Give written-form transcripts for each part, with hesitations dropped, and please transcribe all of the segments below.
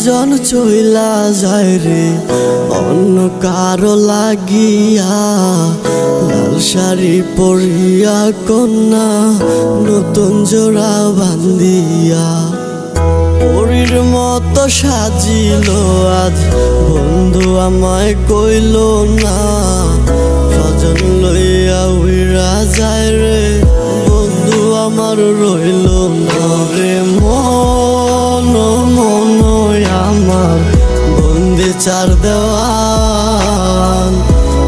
প্রিয়জন চইলা যায় রে অন্য কারো লাগিয়া, লাল শাড়ি পরিয়া কন্যা নতুন জোড়া বান্ধিয়া, পরীর মতো সাজিল আজ বন্ধু আমায় কইল না, স্বজন লইয়া উইরা যায় রে বন্ধু আমার রইল না রে। মন মন আমার বন্দি চার দেওয়াল,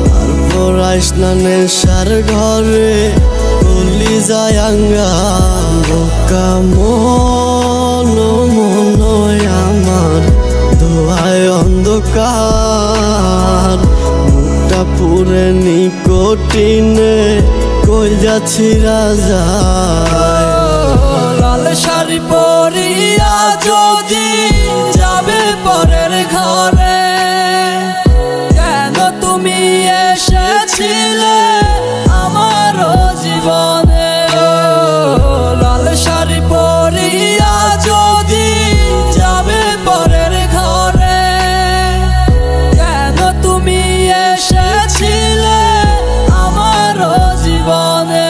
তারপর আইসনা নেশার ঘরে কলি যায় আঙ্গাল, বোকা মন মন আমার ধোয়ায় অন্ধকার, মুখটা পুরে নিকটিনে কই যাচ্ছি রাজায়। লাল শাড়ি পরিয়া যদি যাবে পরের ঘরে, কেন তুমি এসেছিলে আমার জীবনে? লাল শাড়ি পরিয়া যদি যাবে পরের ঘরে, কেন তুমি এসেছিলে আমার জীবনে?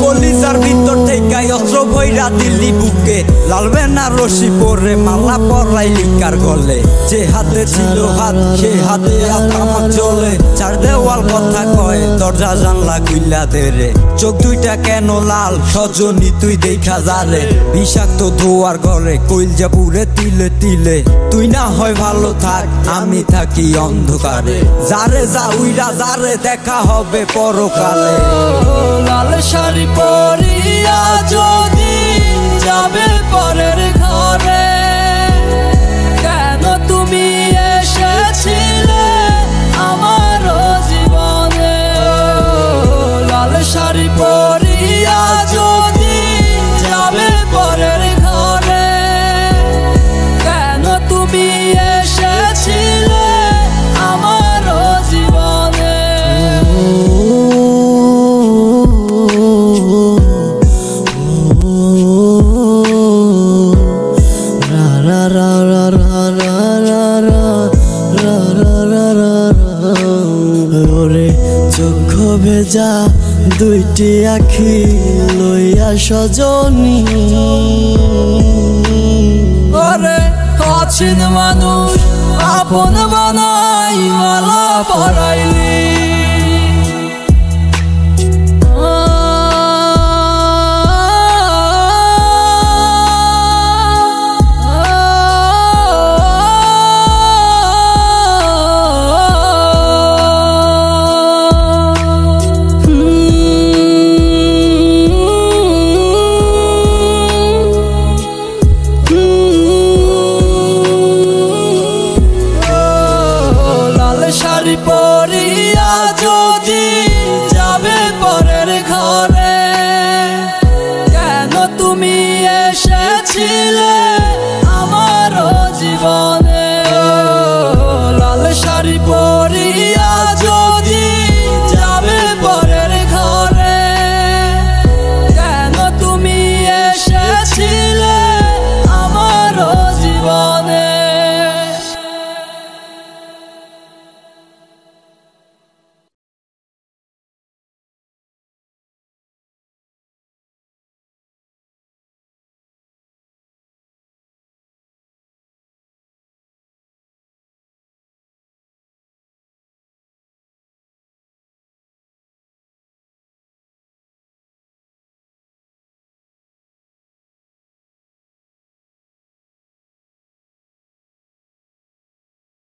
কলিজার ভিতর থেকে অস্ত্র ভৈরা দিল্লি বুকে, লাল বেনারসি পরে মালা পরাই লিকার গলে, যে হাতে ছিল হাত সে হাতে আমার চলে, চার দেওয়াল কথা কয় দরজা জানলা খুইলা দে রে, চোখ দুইটা কেন লাল সজনী তুই দেখা যারে, বিষাক্ত ধোয়ার ঘরে কইলজা পুরে তিলে তিলে, তুই না হয় ভালো থাক আমি থাকি অন্ধকারে, যারে যা উইরা যারে দেখা হবে পরকালে। লাল শাড়ি পরিয়া যদি যাবে পরের ঘরে, কেন তুমি এসেছিলে আমার জীবনে? লাল শাড়ি পরিয়া যদি যাবে পরের ঘরে, কেন তুমি এসেছিলে আমার জীবনে? ওরে চোখ ভেজা দুইটি আখি লইয়া সজনী, ওরে অচিন মানুষ আপন বানাই মালা পরাইলি।